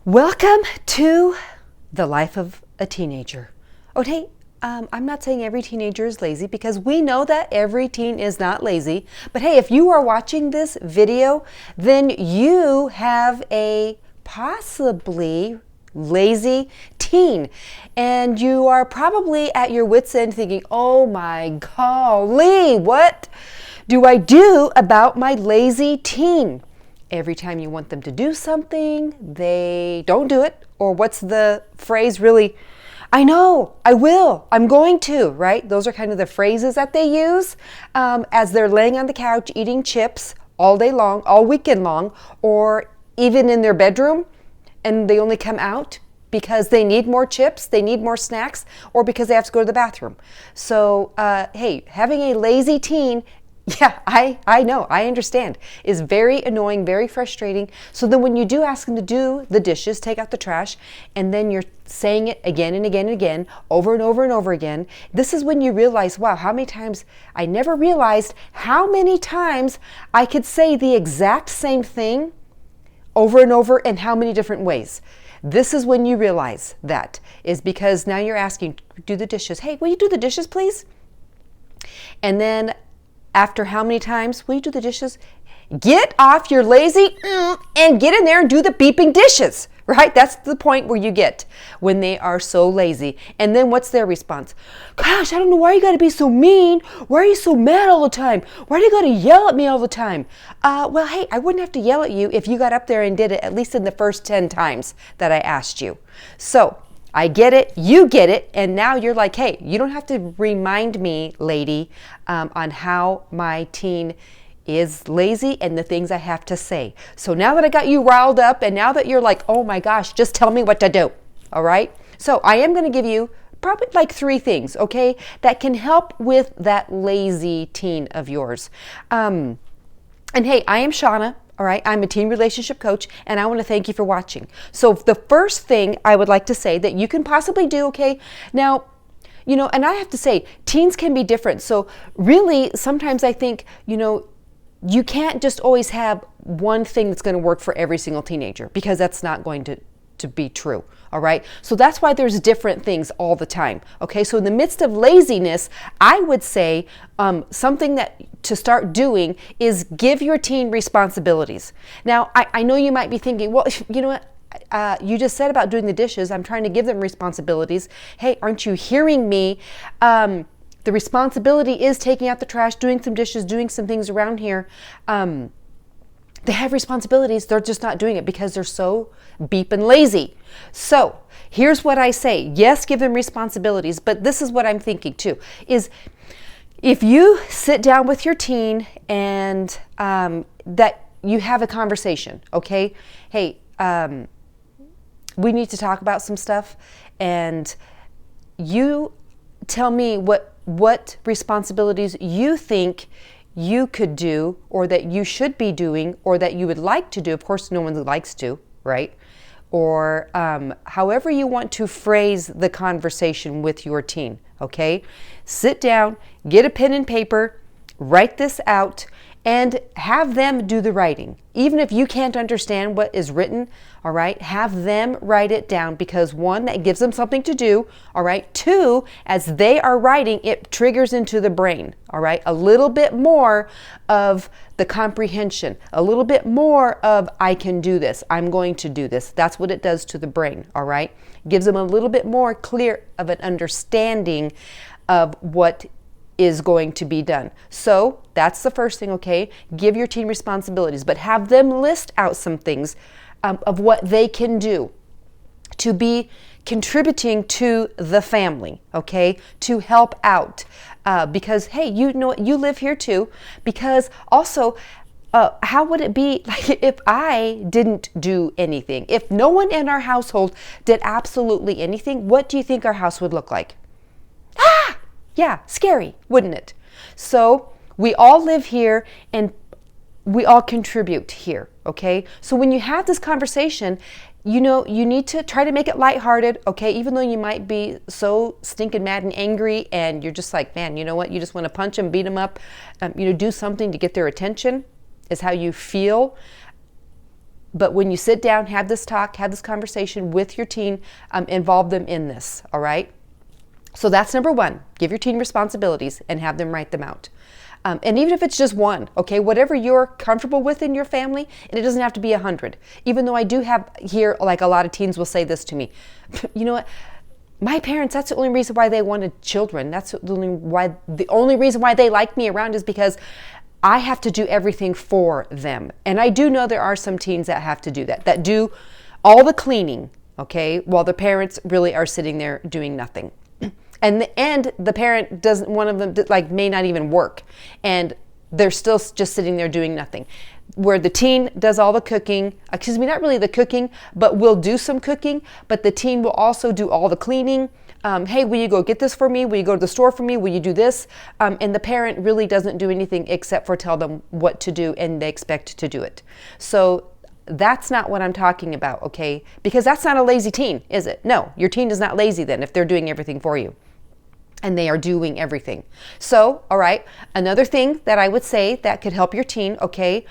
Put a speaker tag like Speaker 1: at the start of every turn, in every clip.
Speaker 1: Welcome to the life of a teenager. Okay, I'm not saying every teenager is lazy because we know that every teen is not lazy. But hey, if you are watching this video, then you have a possibly lazy teen. And you are probably at your wits' end thinking, oh my golly, what do I do about my lazy teen? Every time you want them to do something, they don't do it. Or what's the phrase really? I know, I will, I'm going to, right? Those are kind of the phrases that they use as they're laying on the couch eating chips all day long, all weekend long, or even in their bedroom, and they only come out because they need more chips, they need more snacks, or because they have to go to the bathroom. So, hey, having a lazy teen, yeah, I know, I understand, is very annoying, very frustrating. So then when you do ask them to do the dishes, take out the trash, and then you're saying it again and again and again, over and over and over again, this is when you realize, wow, how many times, I never realized how many times I could say the exact same thing over and over in how many different ways. This is when you realize that, is because now you're asking, do the dishes. Hey, will you do the dishes, please? And then after how many times will you do the dishes? Get off your lazy and get in there and do the beeping dishes, right? That's the point where you get when they are so lazy. And then what's their response? Gosh, I don't know why you got to be so mean. Why are you so mad all the time? Why do you got to yell at me all the time? Well, hey, I wouldn't have to yell at you if you got up there and did it at least in the first 10 times that I asked you. So I get it, you get it, and now you're like, hey, you don't have to remind me, lady, on how my teen is lazy and the things I have to say. So now that I got you riled up and now that you're like, oh my gosh, just tell me what to do, all right? So I am going to give you probably like 3 things, okay, that can help with that lazy teen of yours. And hey, I am Shauna. All right, I'm a teen relationship coach, and I want to thank you for watching. So the first thing I would like to say that you can possibly do, okay, now, you know, and I have to say, teens can be different. So really, sometimes I think, you know, you can't just always have one thing that's going to work for every single teenager, because that's not going to be true. All right. So that's why there's different things all the time. Okay. So in the midst of laziness, I would say something that to start doing is give your teen responsibilities. Now, I know you might be thinking, well, you know what? You just said about doing the dishes. I'm trying to give them responsibilities. Hey, aren't you hearing me? The responsibility is taking out the trash, doing some dishes, doing some things around here. They have responsibilities, they're just not doing it because they're so beeping lazy. So here's what I say. Yes, give them responsibilities, but this is what I'm thinking too, is if you sit down with your teen and that you have a conversation, okay? Hey, we need to talk about some stuff, and you tell me what responsibilities you think you could do, or that you should be doing, or that you would like to do. Of course, no one likes to, right? Or however you want to phrase the conversation with your teen, okay? Sit down, get a pen and paper, write this out, and have them do the writing. Even if you can't understand what is written, all right, have them write it down, because 1, that gives them something to do, all right. 2, as they are writing, it triggers into the brain, all right, a little bit more of the comprehension, a little bit more of I can do this, I'm going to do this. That's what it does to the brain, all right. Gives them a little bit more clear of an understanding of what is going to be done. So that's the first thing, okay? Give your teen responsibilities, but have them list out some things of what they can do to be contributing to the family, okay? To help out. Because, hey, you know what? You live here too. Because also, how would it be like if I didn't do anything? If no one in our household did absolutely anything, what do you think our house would look like? Yeah, scary, wouldn't it? So we all live here and we all contribute here, okay? So when you have this conversation, you know, you need to try to make it lighthearted, okay? Even though you might be so stinking mad and angry and you're just like, man, you know what? You just want to punch them, beat them up, you know, do something to get their attention is how you feel. But when you sit down, have this talk, have this conversation with your teen, involve them in this, all right? So that's number one. Give your teen responsibilities and have them write them out. And even if it's just one, okay, whatever you're comfortable with in your family, and it doesn't have to be 100. Even though I do have here, like a lot of teens will say this to me, you know what? My parents, that's the only reason why they wanted children. That's the only reason why they like me around is because I have to do everything for them. And I do know there are some teens that have to do that do all the cleaning, okay, while the parents really are sitting there doing nothing. And the parent doesn't, one of them like may not even work, and they're still just sitting there doing nothing. Where the teen does all the cooking, not really the cooking, but will do some cooking, but the teen will also do all the cleaning. Hey, will you go get this for me? Will you go to the store for me? Will you do this? And the parent really doesn't do anything except for tell them what to do, and they expect to do it. So that's not what I'm talking about, okay? Because that's not a lazy teen, is it? No, your teen is not lazy then if they're doing everything for you. And they are doing everything. So, all right, another thing that I would say that could help your teen, okay,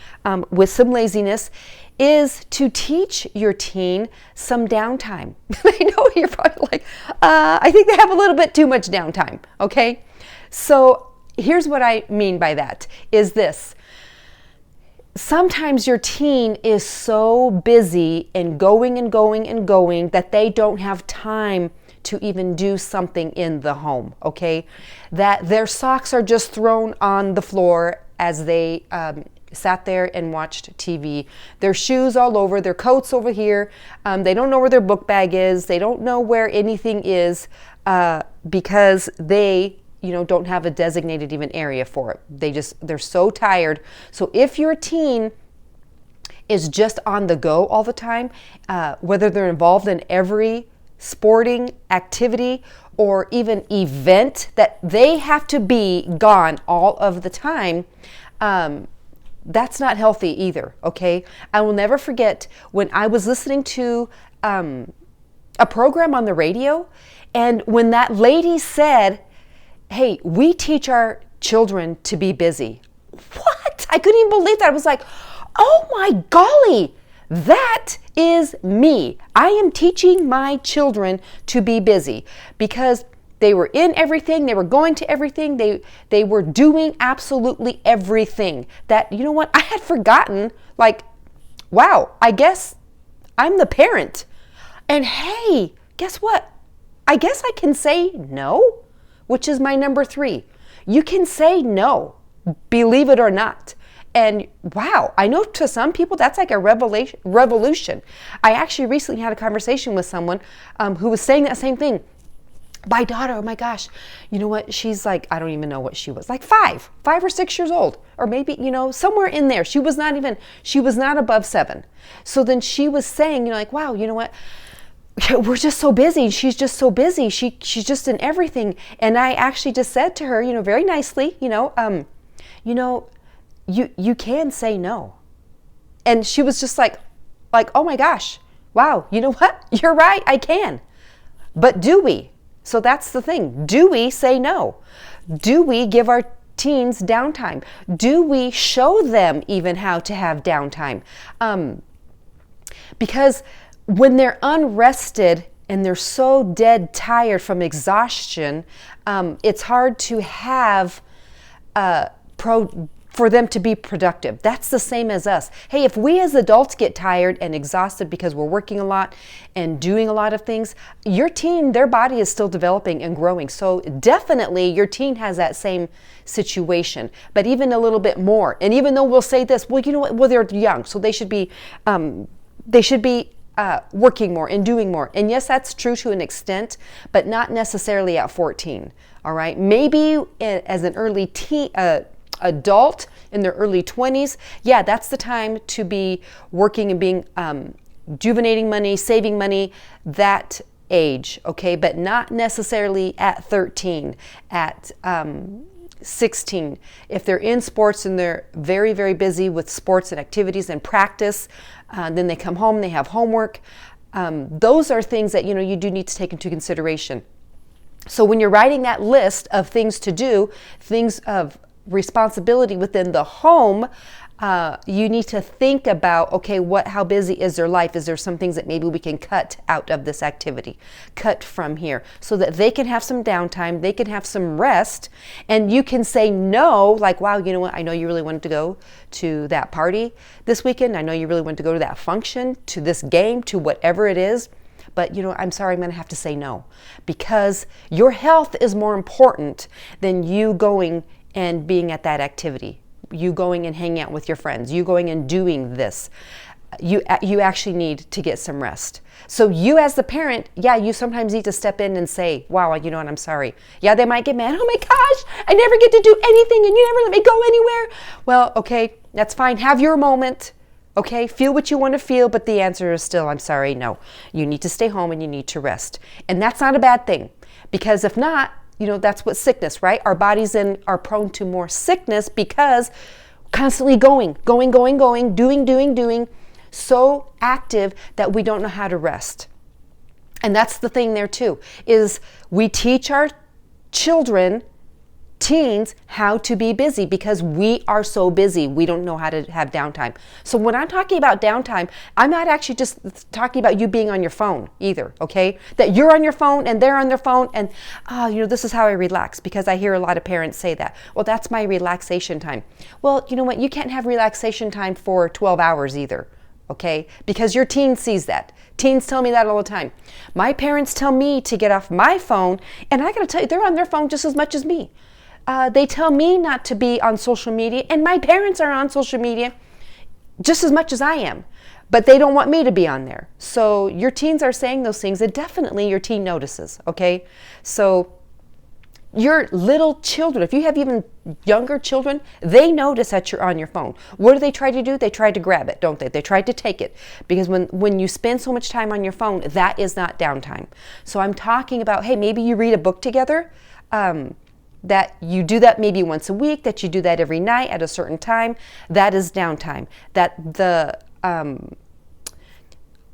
Speaker 1: with some laziness is to teach your teen some downtime. I know you're probably like, I think they have a little bit too much downtime, okay? So here's what I mean by that, is this. Sometimes your teen is so busy and going that they don't have time to even do something in the home, okay? That their socks are just thrown on the floor as they sat there and watched TV. Their shoes all over, their coats over here. They don't know where their book bag is. They don't know where anything is because they don't have a designated even area for it. They're so tired. So if your teen is just on the go all the time, whether they're involved in every sporting activity or even event that they have to be gone all of the time, that's not healthy either, okay? I will never forget when I was listening to a program on the radio, and when that lady said, hey, we teach our children to be busy. What? I couldn't even believe that. I was like, oh my golly, that is me. I am teaching my children to be busy because they were in everything. They were going to everything. They were doing absolutely everything. That, you know what? I had forgotten, like, wow, I guess I'm the parent. And hey, guess what? I guess I can say no, which is my number 3. You can say no, believe it or not. And wow, I know to some people that's like a revolution. I actually recently had a conversation with someone who was saying that same thing. My daughter, oh my gosh, you know what? She's like, I don't even know what she was, like 5 or 6 years old, or maybe, somewhere in there. She was not above 7. So then she was saying, like, wow, you know what? We're just so busy. She's just so busy. She's just in everything. And I actually just said to her, very nicely, you can say no. And she was just like, oh my gosh, wow, you know what? You're right, I can. But do we? So that's the thing. Do we say no? Do we give our teens downtime? Do we show them even how to have downtime? Because when they're unrested and they're so dead tired from exhaustion, it's hard to have for them to be productive. That's the same as us. Hey, if we as adults get tired and exhausted because we're working a lot and doing a lot of things, your teen, their body is still developing and growing. So definitely your teen has that same situation, but even a little bit more. And even though we'll say this, well, you know what? Well, they're young, so they should be working more and doing more. And yes, that's true to an extent, but not necessarily at 14. All right, maybe as an early adult in their early 20s, yeah, that's the time to be working and being juvenating money, saving money, that age, okay, but not necessarily at 13, at 16. If they're in sports and they're very, very busy with sports and activities and practice, then they come home, they have homework. Those are things that, you do need to take into consideration. So when you're writing that list of things to do, things of responsibility within the home, You need to think about, okay, how busy is their life? Is there some things that maybe we can cut out of this activity, cut from here, so that they can have some downtime, they can have some rest, and you can say no, like, wow, you know what, I know you really wanted to go to that party this weekend. I know you really wanted to go to that function, to this game, to whatever it is. But, you know, I'm sorry, I'm going to have to say no, because your health is more important than you going and being at that activity, you going and hanging out with your friends, you going and doing this. You actually need to get some rest. So you as the parent, yeah, you sometimes need to step in and say, wow, you know what, I'm sorry. Yeah, they might get mad. Oh my gosh, I never get to do anything and you never let me go anywhere. Well, okay, that's fine. Have your moment. Okay, feel what you want to feel, but the answer is still, I'm sorry, no. You need to stay home and you need to rest. And that's not a bad thing, because if not, you know, that's what sickness, right? Our bodies then are prone to more sickness because constantly going, doing, so active that we don't know how to rest. And that's the thing there too, is we teach our children, teens, how to be busy because we are so busy. We don't know how to have downtime. So when I'm talking about downtime, I'm not actually just talking about you being on your phone either, okay? That you're on your phone and they're on their phone and, you know, this is how I relax, because I hear a lot of parents say that. Well, that's my relaxation time. Well, you know what? You can't have relaxation time for 12 hours either, okay? Because your teen sees that. Teens tell me that all the time. My parents tell me to get off my phone, and I gotta tell you, they're on their phone just as much as me. They tell me not to be on social media, and my parents are on social media just as much as I am, but they don't want me to be on there. So your teens are saying those things, and definitely your teen notices, okay? So your little children, if you have even younger children, they notice that you're on your phone. What do they try to do? They try to grab it, don't they? They try to take it, because when you spend so much time on your phone, that is not downtime. So I'm talking about, hey, maybe you read a book together, that you do that maybe once a week, that you do that every night at a certain time. That is downtime. That the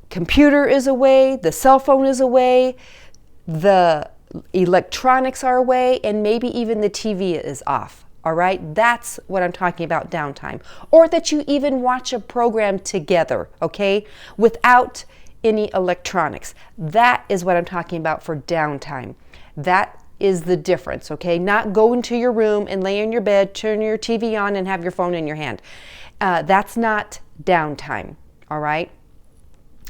Speaker 1: computer is away, the cell phone is away, the electronics are away, and maybe even the TV is off. All right, that's what I'm talking about, downtime. Or that you even watch a program together, okay, without any electronics. That is what I'm talking about for downtime. That is the difference, okay? Not go into your room and lay in your bed, turn your TV on, and have your phone in your hand. That's not downtime, all right?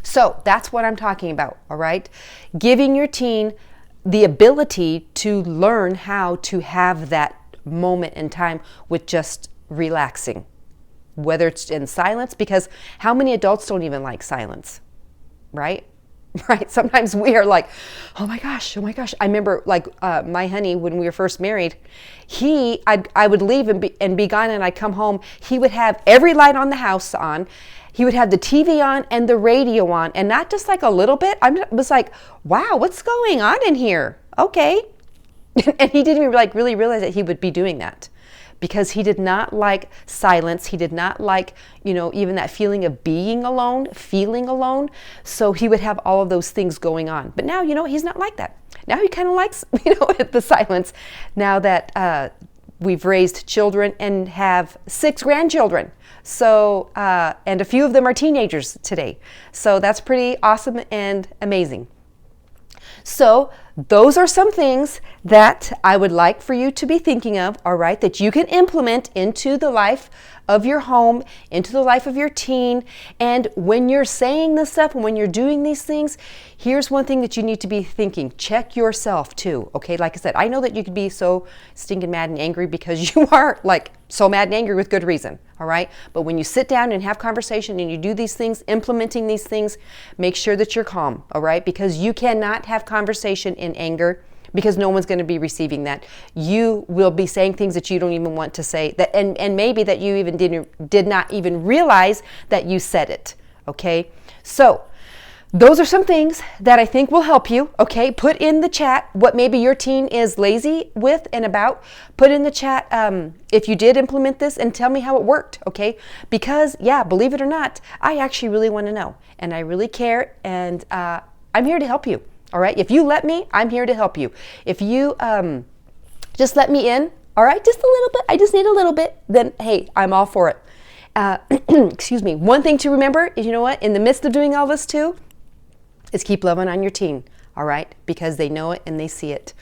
Speaker 1: So that's what I'm talking about, all right? Giving your teen the ability to learn how to have that moment in time with just relaxing, whether it's in silence, because how many adults don't even like silence, right? Right? Sometimes we are like, oh my gosh. I remember like my honey, when we were first married, I would leave and be gone, and I'd come home. He would have every light on the house on. He would have the TV on and the radio on, and not just like a little bit. I was like, wow, what's going on in here? Okay. And he didn't even like really realize that he would be doing that, because he did not like silence. He did not like, you know, even that feeling of being alone, feeling alone. So he would have all of those things going on. But now, you know, he's not like that. Now he kind of likes, you know, the silence. Now that we've raised children and have 6 grandchildren. So, and a few of them are teenagers today. So that's pretty awesome and amazing. So those are some things that I would like for you to be thinking of, all right, that you can implement into the life of your home, into the life of your teen. And when you're saying this stuff and when you're doing these things, here's one thing that you need to be thinking. Check yourself too, okay? Like I said, I know that you could be so stinking mad and angry because you are like so mad and angry with good reason, all right? But when you sit down and have conversation and you do these things, implementing these things, make sure that you're calm, all right? Because you cannot have conversation in anger, because no one's going to be receiving that. You will be saying things that you don't even want to say, that, and maybe that you even did not even realize that you said it, okay? So those are some things that I think will help you, okay? Put in the chat what maybe your teen is lazy with and about. Put in the chat if you did implement this, and tell me how it worked, okay? Because, yeah, believe it or not, I actually really want to know, and I really care, and I'm here to help you. All right, if you let me, I'm here to help you. If you just let me in, all right, just a little bit, I just need a little bit, then hey, I'm all for it. excuse me, one thing to remember is, you know what, in the midst of doing all this too, is keep loving on your teen, all right? Because they know it and they see it.